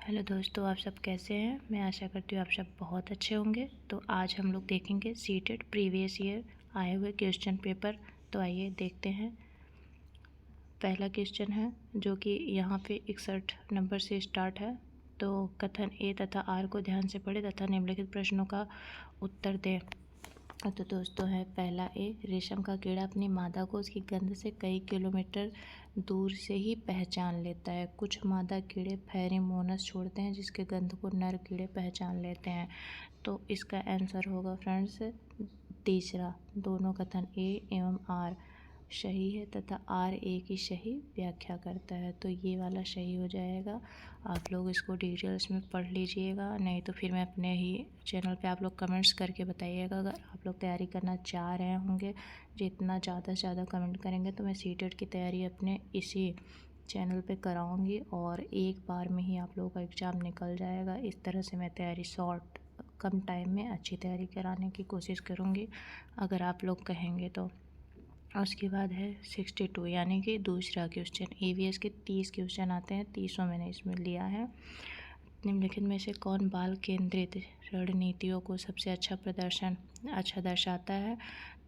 Hello दोस्तों, आप सब कैसे हैं। मैं आशा करती हूँ आप सब बहुत अच्छे होंगे। तो आज हम लोग देखेंगे सीटेड प्रीवियस ईयर आए हुए क्वेश्चन पेपर। तो आइए देखते हैं। पहला क्वेश्चन है जो कि यहाँ पे 61 नंबर से स्टार्ट है। तो कथन ए तथा आर को ध्यान से पढ़े तथा निम्नलिखित प्रश्नों का उत्तर दें। तो दोस्तों है पहला ए, रेशम का कीड़ा अपनी मादा को उसकी गंध से कई किलोमीटर दूर से ही पहचान लेता है। कुछ मादा कीड़े फेरोमोन्स छोड़ते हैं जिसके गंध को नर कीड़े पहचान लेते हैं। तो इसका आंसर होगा फ्रेंड्स तीसरा। दोनों कथन ए एवं आर सही है तथा आर ए की सही व्याख्या करता है। तो ये वाला सही हो जाएगा। आप लोग इसको डिटेल्स में पढ़ लीजिएगा, नहीं तो फिर मैं अपने ही चैनल पे आप लोग कमेंट्स करके बताइएगा। अगर आप लोग तैयारी करना चाह रहे होंगे, जितना ज़्यादा से ज़्यादा कमेंट करेंगे तो मैं सीटेट की तैयारी अपने इसी चैनल पे कराऊंगी और एक बार में ही आप लोगों का एग्ज़ाम निकल जाएगा। इस तरह से मैं तैयारी शॉर्ट कम टाइम में अच्छी तैयारी कराने की कोशिश करूँगी, अगर आप लोग कहेंगे तो। उसके बाद है 62 यानी कि दूसरा क्वेश्चन। ईवीएस के 30 क्वेश्चन आते हैं, 30 मैंने इसमें लिया है। निम्नलिखित में से कौन बाल केंद्रित रणनीतियों को सबसे अच्छा दर्शाता है।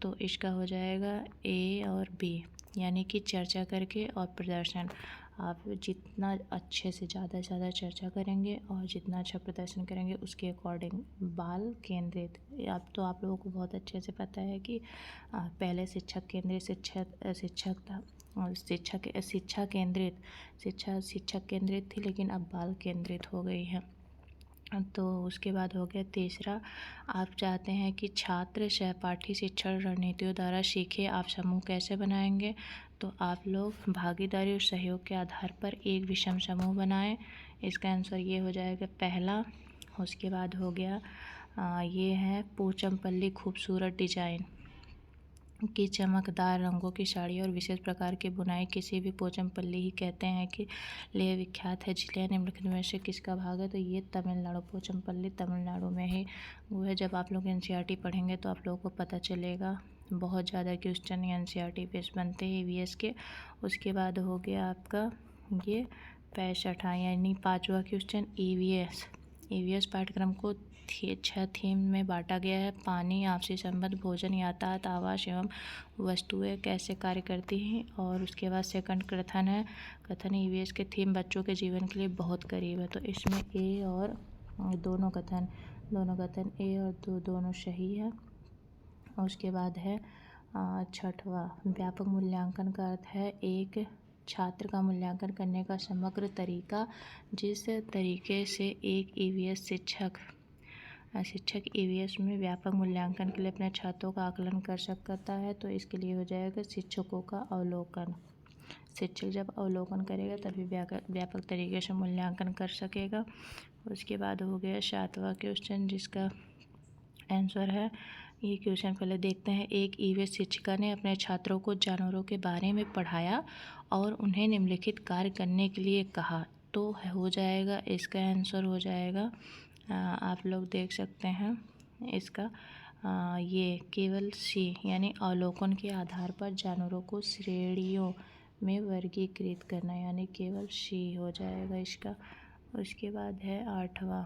तो इसका हो जाएगा ए और बी, यानी कि चर्चा करके और प्रदर्शन। आप जितना अच्छे से ज़्यादा चर्चा करेंगे और जितना अच्छा प्रदर्शन करेंगे उसके अकॉर्डिंग बाल केंद्रित। आप लोगों को बहुत अच्छे से पता है कि पहले शिक्षक केंद्रित शिक्षक था और शिक्षक केंद्रित थी, लेकिन अब बाल केंद्रित हो गई है। तो उसके बाद हो गया तीसरा। आप चाहते हैं कि छात्र सहपाठी शिक्षण रणनीतियों द्वारा सीखे, आप समूह कैसे बनाएंगे। तो आप लोग भागीदारी और सहयोग के आधार पर एक विषम समूह बनाएं। इसका आंसर ये हो जाएगा पहला। उसके बाद हो गया ये है पोचमपल्ली खूबसूरत डिजाइन की चमकदार रंगों की साड़ी और विशेष प्रकार की बुनाई किसी भी पोचमपल्ली ही कहते हैं कि लिए विख्यात है। जिले निम्नलिखित में से किसका भाग है। तो ये तमिलनाडु, पोचमपल्ली तमिलनाडु में ही वो है। जब आप लोग एनसीईआरटी पढ़ेंगे तो आप लोगों को पता चलेगा। बहुत ज़्यादा क्वेश्चन एनसीईआरटी बेस बनते हैं ईवीएस के। उसके बाद हो गया आपका ये 65 यानी 5वां क्वेश्चन। ईवीएस पाठ्यक्रम को 6 थीम में बांटा गया है। पानी, आपसी संबंध, भोजन, यातायात, आवास एवं वस्तुएं कैसे कार्य करती हैं। और उसके बाद सेकंड कथन ईवीएस के थीम बच्चों के जीवन के लिए बहुत करीब है। तो इसमें ए और दोनों कथन ए और दोनों सही है। और उसके बाद है 6वां। व्यापक मूल्यांकन का अर्थ है एक छात्र का मूल्यांकन करने का समग्र तरीका, जिस तरीके से एक ईवीएस शिक्षक ईवीएस में व्यापक मूल्यांकन के लिए अपने छात्रों का आकलन कर सकता है। तो इसके लिए हो जाएगा शिक्षकों का अवलोकन। शिक्षक जब अवलोकन करेगा तभी व्यापक तरीके से मूल्यांकन कर सकेगा। उसके बाद हो गया 7वां क्वेश्चन, जिसका आंसर है ये क्वेश्चन पहले देखते हैं। एक ईवीएस शिक्षिका ने अपने छात्रों को जानवरों के बारे में पढ़ाया और उन्हें निम्नलिखित कार्य करने के लिए कहा। तो हो जाएगा, इसका आंसर हो जाएगा आप लोग देख सकते हैं इसका ये केवल सी यानी अवलोकन के आधार पर जानवरों को श्रेणियों में वर्गीकृत करना, यानी केवल सी हो जाएगा इसका। उसके बाद है 8वां।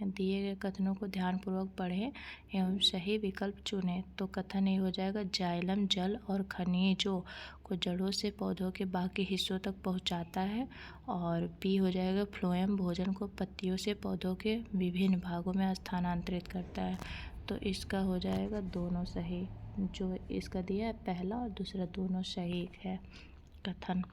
दिए गए कथनों को ध्यानपूर्वक पढ़ें एवं सही विकल्प चुनें। तो कथन ये हो जाएगा जाइलम जल और खनिजों को जड़ों से पौधों के बाकी हिस्सों तक पहुंचाता है। और बी हो जाएगा फ्लोएम भोजन को पत्तियों से पौधों के विभिन्न भागों में स्थानांतरित करता है। तो इसका हो जाएगा दोनों सही। जो इसका दिया है पहला और दूसरा दोनों सही है कथन।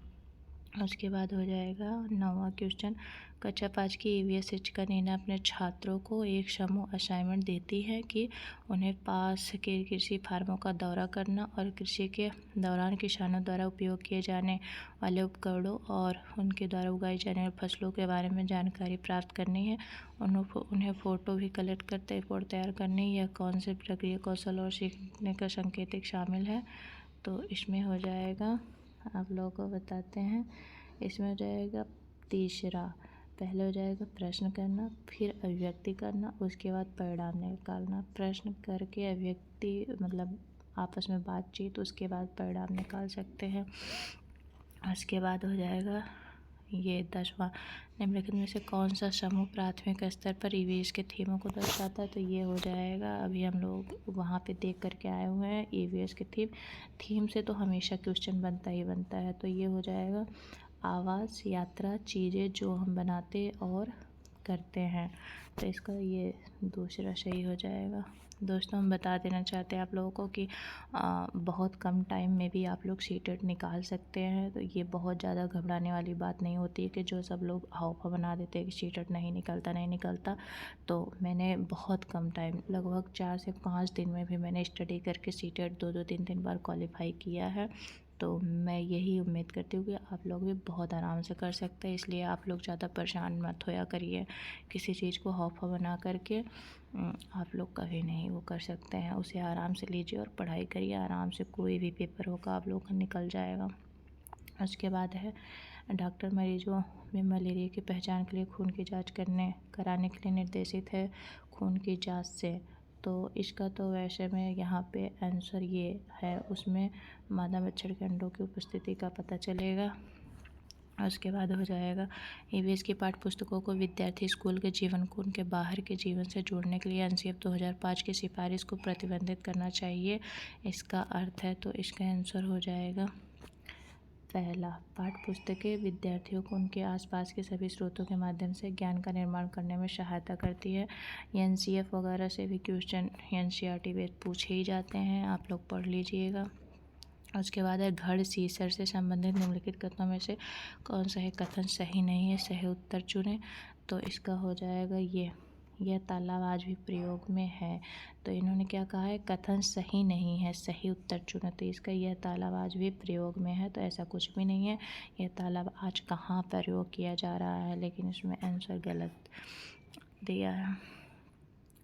उसके बाद हो जाएगा 9वां क्वेश्चन। कक्षा 5 की ईवीएस शिक्षिका नीना अपने छात्रों को एक समूह असाइनमेंट देती है कि उन्हें पास के कृषि फार्मों का दौरा करना और कृषि के दौरान किसानों द्वारा उपयोग किए जाने वाले उपकरणों और उनके द्वारा उगाई जाने वाली फसलों के बारे में जानकारी प्राप्त करनी है। उन्हें फ़ोटो भी कलेक्ट करते रिपोर्ट तैयार करनी। यह कौन से प्रक्रिया कौशल और सीखने का संकेतिक शामिल है। तो इसमें हो जाएगा, आप लोगों को बताते हैं, इसमें हो जाएगा तीसरा। पहले हो जाएगा प्रश्न करना, फिर अभिव्यक्ति करना, उसके बाद परिणाम निकालना। प्रश्न करके अभिव्यक्ति मतलब आपस में बातचीत, उसके बाद परिणाम निकाल सकते हैं। उसके बाद हो जाएगा ये 10वां, निम्नलिखित में से कौन सा समूह प्राथमिक स्तर पर ईवीएस के थीमों को दर्शाता है? तो ये हो जाएगा, अभी हम लोग वहाँ पे देख करके आए हुए हैं ईवीएस के थीम से तो हमेशा क्वेश्चन बनता ही बनता है। तो ये हो जाएगा आवास, यात्रा, चीज़ें जो हम बनाते और करते हैं। तो इसका ये दूसरा सही हो जाएगा। दोस्तों, हम बता देना चाहते हैं आप लोगों को कि बहुत कम टाइम में भी आप लोग सीटेट निकाल सकते हैं। तो ये बहुत ज़्यादा घबराने वाली बात नहीं होती है कि जो सब लोग हौफा बना देते हैं कि सीटेट नहीं निकलता। तो मैंने बहुत कम टाइम, लगभग 4 से 5 दिन में भी मैंने स्टडी करके सीटेट 2-2 3-3 बार क्वालिफाई किया है। तो मैं यही उम्मीद करती हूँ कि आप लोग भी बहुत आराम से कर सकते हैं। इसलिए आप लोग ज़्यादा परेशान मत होया करिए, किसी चीज़ को हौफा बना करके आप लोग कभी नहीं वो कर सकते हैं। उसे आराम से लीजिए और पढ़ाई करिए आराम से, कोई भी पेपर होगा आप लोग का निकल जाएगा। उसके बाद है डॉक्टर मरीजों में मलेरिया की पहचान के लिए खून की जांच कराने के लिए निर्देशित है खून की जांच से। तो इसका तो वैसे में यहाँ पे आंसर ये है, उसमें मादा मच्छर के अंडों की उपस्थिति का पता चलेगा। उसके बाद हो जाएगा ईवीएस की पाठ्य पुस्तकों को विद्यार्थी स्कूल के जीवन को उनके बाहर के जीवन से जोड़ने के लिए एनसीएफ 2005 की सिफारिश को प्रतिबंधित करना चाहिए, इसका अर्थ है। तो इसका आंसर हो जाएगा पहला, पाठ्य पुस्तकें विद्यार्थियों को उनके आसपास के सभी स्रोतों के माध्यम से ज्ञान का निर्माण करने में सहायता करती है। एनसीएफ वगैरह से भी क्वेश्चन एनसीईआरटी बेस्ड पूछे ही जाते हैं, आप लोग पढ़ लीजिएगा। उसके बाद है घड़ सीसर से संबंधित निम्नलिखित कथनों में से कौन सा है कथन सही नहीं है, सही उत्तर चुनें। तो इसका हो जाएगा यह तालाब आज भी प्रयोग में है। तो इन्होंने क्या कहा है, कथन सही नहीं है, सही उत्तर चुनें। तो इसका यह तालाब आज भी प्रयोग में है, तो ऐसा कुछ भी नहीं है। यह तालाब आज कहाँ प्रयोग किया जा रहा है, लेकिन इसमें आंसर गलत दिया है।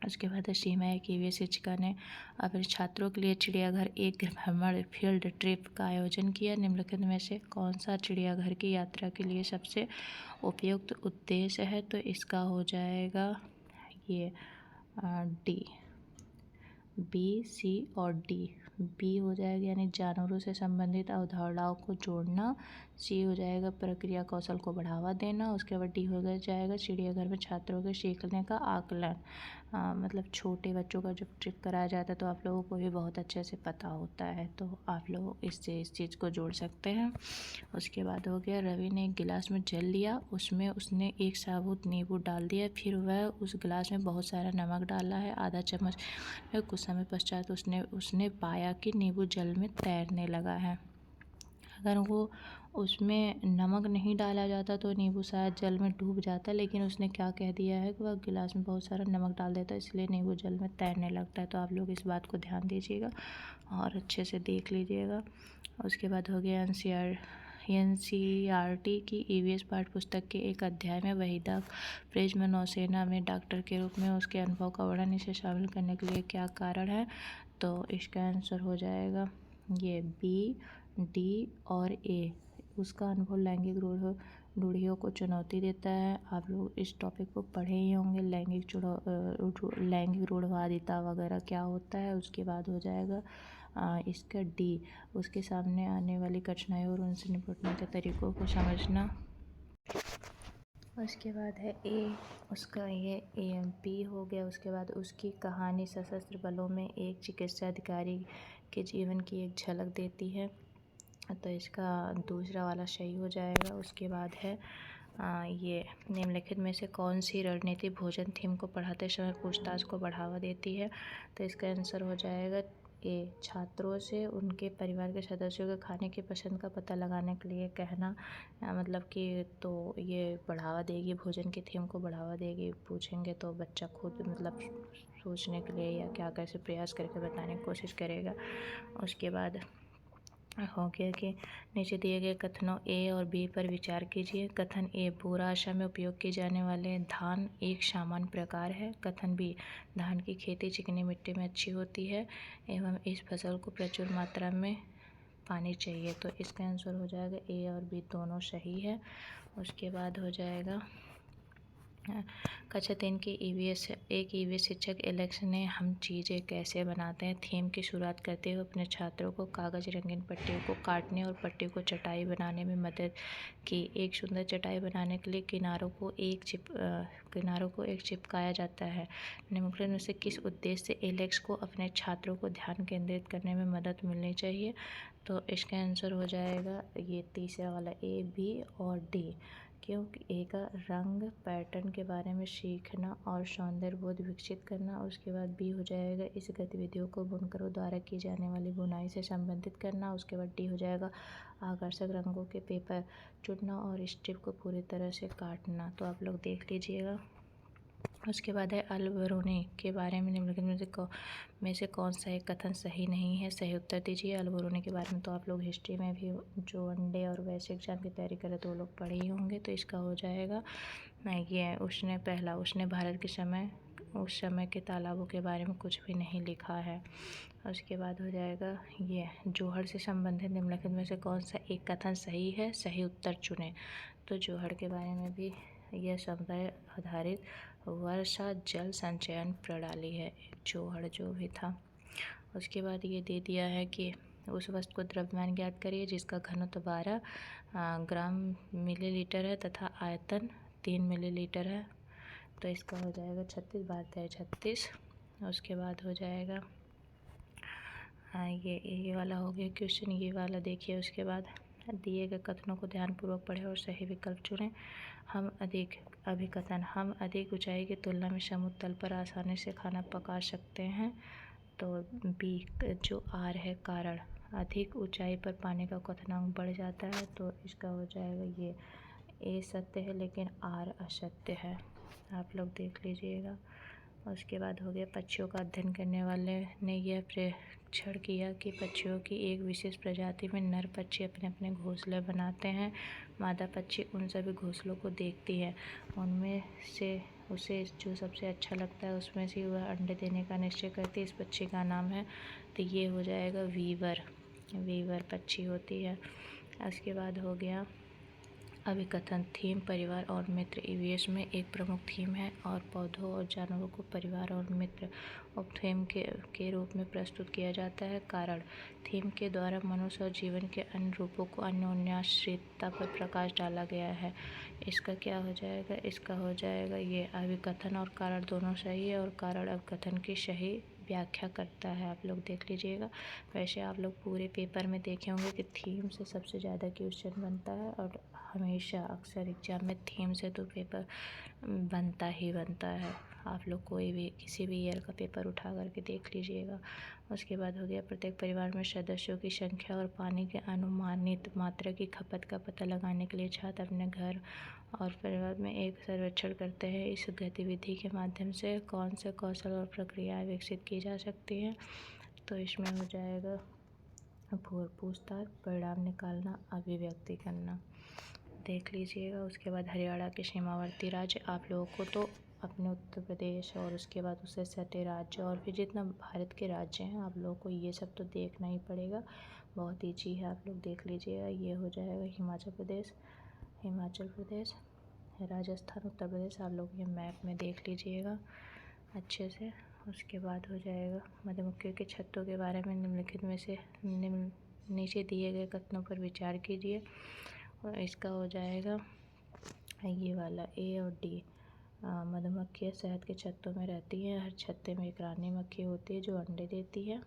उसके बाद सीमा एक ईवीएस शिक्षिका ने अपने छात्रों के लिए चिड़ियाघर एक भ्रमण फील्ड ट्रिप का आयोजन किया। निम्नलिखित में से कौन सा चिड़ियाघर की यात्रा के लिए सबसे उपयुक्त उद्देश्य है? तो इसका हो जाएगा ये डी, बी, सी और डी। बी हो जाएगा यानी जानवरों से संबंधित अवधारणाओं को जोड़ना, सी हो जाएगा प्रक्रिया कौशल को बढ़ावा देना, उसके बाद डी हो जाएगा चिड़ियाघर में छात्रों के सीखने का आकलन। मतलब छोटे बच्चों का जब ट्रिप कराया जाता है तो आप लोगों को भी बहुत अच्छे से पता होता है, तो आप लोग इससे इस चीज़ को जोड़ सकते हैं। उसके बाद हो गया रवि ने एक गिलास में जल लिया, उसमें उसने एक साबुत नींबू डाल दिया, फिर वह उस गिलास में बहुत सारा नमक डाला है आधा चम्मच। कुछ समय पश्चात उसने पाया कि नींबू जल में तैरने लगा है। अगर वो उसमें नमक नहीं डाला जाता तो नींबू शायद जल में डूब जाता, लेकिन उसने क्या कह दिया है कि वह गिलास में बहुत सारा नमक डाल देता है, इसलिए नींबू जल में तैरने लगता है। तो आप लोग इस बात को ध्यान दीजिएगा और अच्छे से देख लीजिएगा। उसके बाद हो गया एनसीईआरटी की ईवीएस पाठ्य पुस्तक के एक अध्याय में वहीदा प्रेम नौसेना में डॉक्टर के रूप में उसके अनुभव का वर्णन इसे शामिल करने के लिए क्या कारण है? तो इसका आंसर हो जाएगा ये बी, डी और ए। उसका अनुभव लैंगिक रूढ़ियों को चुनौती देता है। आप लोग इस टॉपिक को पढ़े ही होंगे, लैंगिक रूढ़वादिता वगैरह क्या होता है। उसके बाद हो जाएगा इसका डी, उसके सामने आने वाली कठिनाइयों और उनसे निपटने के तरीकों को समझना। उसके बाद है ए, उसका ये एएमपी हो गया। उसके बाद उसकी कहानी सशस्त्र बलों में एक चिकित्सा अधिकारी के जीवन की एक झलक देती है, तो इसका दूसरा वाला सही हो जाएगा। उसके बाद है ये निम्नलिखित में से कौन सी रणनीति भोजन थीम को पढ़ाते समय पूछताछ को बढ़ावा देती है? तो इसका आंसर हो जाएगा ए, छात्रों से उनके परिवार के सदस्यों के खाने की पसंद का पता लगाने के लिए कहना, मतलब कि तो ये बढ़ावा देगी, भोजन की थीम को बढ़ावा देगी। पूछेंगे तो बच्चा खुद मतलब सोचने के लिए या क्या कैसे प्रयास करके बताने की कोशिश करेगा। उसके बाद हो गया कि नीचे दिए गए कथनों ए और बी पर विचार कीजिए। कथन ए, पूरा आशा में उपयोग किए जाने वाले धान एक सामान्य प्रकार है। कथन बी, धान की खेती चिकनी मिट्टी में अच्छी होती है एवं इस फसल को प्रचुर मात्रा में पानी चाहिए। तो इसका आंसर हो जाएगा ए और बी दोनों सही है। उसके बाद हो जाएगा कक्षा 3 की ईवीएस शिक्षक एलेक्स ने हम चीज़ें कैसे बनाते हैं थीम की शुरुआत करते हुए अपने छात्रों को कागज रंगीन पट्टियों को काटने और पट्टी को चटाई बनाने में मदद की। एक सुंदर चटाई बनाने के लिए किनारों को एक चिपकाया जाता है। निम्नलिखित में से किस उद्देश्य से एलेक्स को अपने छात्रों को ध्यान केंद्रित करने में मदद मिलनी चाहिए? तो इसका आंसर हो जाएगा ये तीसरा वाला, ए, बी और डी। क्योंकि ए का रंग पैटर्न के बारे में सीखना और सौंदर्य बोध विकसित करना। उसके बाद बी हो जाएगा इस गतिविधियों को बुनकरों द्वारा की जाने वाली बुनाई से संबंधित करना। उसके बाद डी हो जाएगा आकर्षक रंगों के पेपर चुनना और स्ट्रिप को पूरी तरह से काटना। तो आप लोग देख लीजिएगा। उसके बाद है अल्बरूनी के बारे में निम्नलिखित में से कौन सा एक कथन सही नहीं है? सही उत्तर दीजिए। अल्बरूनी के बारे में तो आप लोग हिस्ट्री में भी जो वनडे और वैसे एग्जाम की तैयारी करे तो वो लोग पढ़े ही होंगे। तो इसका हो जाएगा ये उसने भारत के उस समय के तालाबों के बारे में कुछ भी नहीं लिखा है। उसके बाद हो जाएगा ये जोहड़ से संबंधित निम्नलिखित में से कौन सा एक कथन सही है? सही उत्तर चुनें। तो जोहड़ के बारे में भी यह समुदाय आधारित वर्षा जल संचयन प्रणाली है, जोहड़ जो भी था। उसके बाद ये दे दिया है कि उस वस्तु को द्रव्यमान ज्ञात करिए जिसका घनत्व 12 ग्राम मिलीलीटर है तथा आयतन 3 मिलीलीटर है। तो इसका हो जाएगा 36, 12 है 36। उसके बाद हो जाएगा ये वाला हो गया क्वेश्चन। ये वाला देखिए। उसके बाद दिए गए कथनों को ध्यानपूर्वक पढ़ें और सही विकल्प चुनें। हम अधिक ऊंचाई की तुलना में समुद्र तल पर आसानी से खाना पका सकते हैं। तो बी जो आर है कारण, अधिक ऊंचाई पर पानी का क्वथनांक बढ़ जाता है। तो इसका हो जाएगा ये ए सत्य है लेकिन आर असत्य है। आप लोग देख लीजिएगा। उसके बाद हो गया पक्षियों का अध्ययन करने वाले ने यह प्रेक्षण किया कि पक्षियों की एक विशेष प्रजाति में नर पक्षी अपने अपने घोंसले बनाते हैं। मादा पक्षी उन सभी घोंसलों को देखती है, उनमें से उसे जो सबसे अच्छा लगता है उसमें से वह अंडे देने का निश्चय करती है। इस पक्षी का नाम है, तो ये हो जाएगा वीवर पक्षी होती है। उसके बाद हो गया अभिकथन थीम परिवार और मित्र। ईवीएस में एक प्रमुख थीम है और पौधों और जानवरों को परिवार और मित्र उपथीम के रूप में प्रस्तुत किया जाता है। कारण थीम के द्वारा मनुष्य और जीवन के अन्य रूपों को अन्योन्याश्रितता पर प्रकाश डाला गया है। इसका क्या हो जाएगा? इसका हो जाएगा ये अभिकथन और कारण दोनों सही है और कारण अभिकथन की सही व्याख्या करता है। आप लोग देख लीजिएगा। वैसे आप लोग पूरे पेपर में देखे होंगे कि थीम से सबसे ज़्यादा क्वेश्चन बनता है और हमेशा अक्सर एग्जाम में थीम से तो पेपर बनता ही बनता है। आप लोग कोई भी किसी भी ईयर का पेपर उठा करके देख लीजिएगा। उसके बाद हो गया प्रत्येक परिवार में सदस्यों की संख्या और पानी के अनुमानित मात्रा की खपत का पता लगाने के लिए छात्र अपने घर और परिवार में एक सर्वेक्षण करते हैं। इस गतिविधि के माध्यम से कौन से कौशल और प्रक्रियाएं विकसित की जा सकती हैं? तो इसमें हो जाएगा पूछताछ, परिणाम निकालना, अभिव्यक्ति करना। देख लीजिएगा। उसके बाद हरियाणा के सीमावर्ती राज्य, आप लोगों को तो अपने उत्तर प्रदेश और उसके बाद उससे सटे राज्य और फिर जितना भारत के राज्य हैं आप लोगों को ये सब तो देखना ही पड़ेगा। बहुत ईजी है, आप लोग देख लीजिएगा। ये हो जाएगा हिमाचल प्रदेश, राजस्थान, उत्तर प्रदेश। आप लोग ये मैप में देख लीजिएगा अच्छे से। उसके बाद हो जाएगा मधुमक्खियों के छत्तों के बारे में निम्नलिखित में से नीचे दिए गए कथनों पर विचार कीजिए। और इसका हो जाएगा ये वाला ए और डी। मधुमक्खियाँ शहद के छत्तों में रहती हैं। हर छत्ते में एक रानी मक्खी होती है जो अंडे देती है।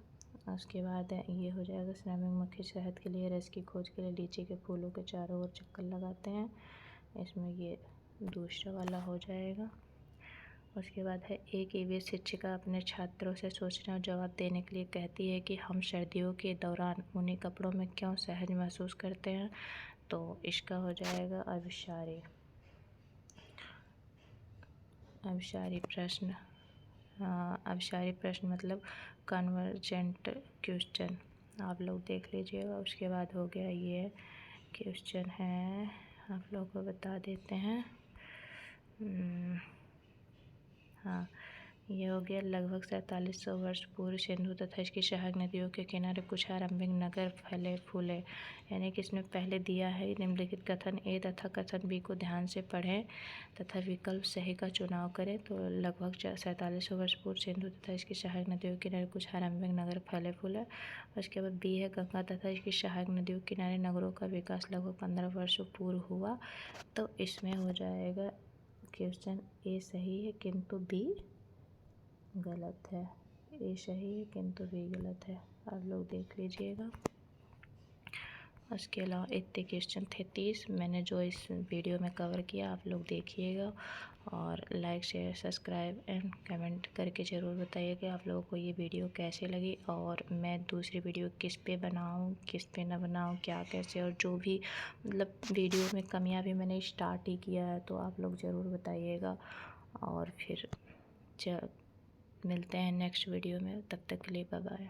उसके बाद ये हो जाएगा श्रमिक मक्खी शहद के लिए रस की खोज के लिए लीची के फूलों के चारों ओर चक्कर लगाते हैं। इसमें ये दूसरा वाला हो जाएगा। उसके बाद है एक ईवीएस शिक्षिका अपने छात्रों से सोचने और जवाब देने के लिए कहती है कि हम सर्दियों के दौरान ऊनी कपड़ों में क्यों सहज महसूस करते हैं? तो इसका हो जाएगा अभिसारी प्रश्न मतलब कन्वर्जेंट क्वेश्चन। आप लोग देख लीजिएगा। उसके बाद हो गया ये क्वेश्चन है, आप लोग को बता देते हैं। हाँ, ये हो गया। लगभग 4700 वर्ष पूर्व सिंधु तथा इसकी सहायक नदियों के किनारे कुछ आरंभिक नगर फले फूले। यानी कि इसमें पहले दिया है निम्नलिखित कथन ए तथा कथन बी को ध्यान से पढ़ें तथा विकल्प सही का चुनाव करें। तो लगभग 4700 वर्ष पूर्व सिंधु तथा इसकी सहायक नदियों के किनारे कुछ आरंभिक नगर फले फूले। उसके बाद बी है गंगा तथा इसकी सहायक नदियों के किनारे नगरों का विकास लगभग 15 वर्षों पूर्व हुआ। तो इसमें हो जाएगा क्वेश्चन ए सही है किंतु बी गलत है। ए सही है किंतु बी गलत है। आप लोग देख लीजिएगा। उसके अलावा इतने क्वेश्चन थे 30 मैंने जो इस वीडियो में कवर किया, आप लोग देखिएगा और like share subscribe and comment करके ज़रूर बताइए कि आप लोगों को ये वीडियो कैसे लगी और मैं दूसरी वीडियो किस पे बनाऊँ किस पे ना बनाऊँ, क्या कैसे, और जो भी मतलब वीडियो में कमियां भी मैंने स्टार्ट ही किया है तो आप लोग ज़रूर बताइएगा। और फिर मिलते हैं नेक्स्ट वीडियो में, तब तक के लिए बाय बाय।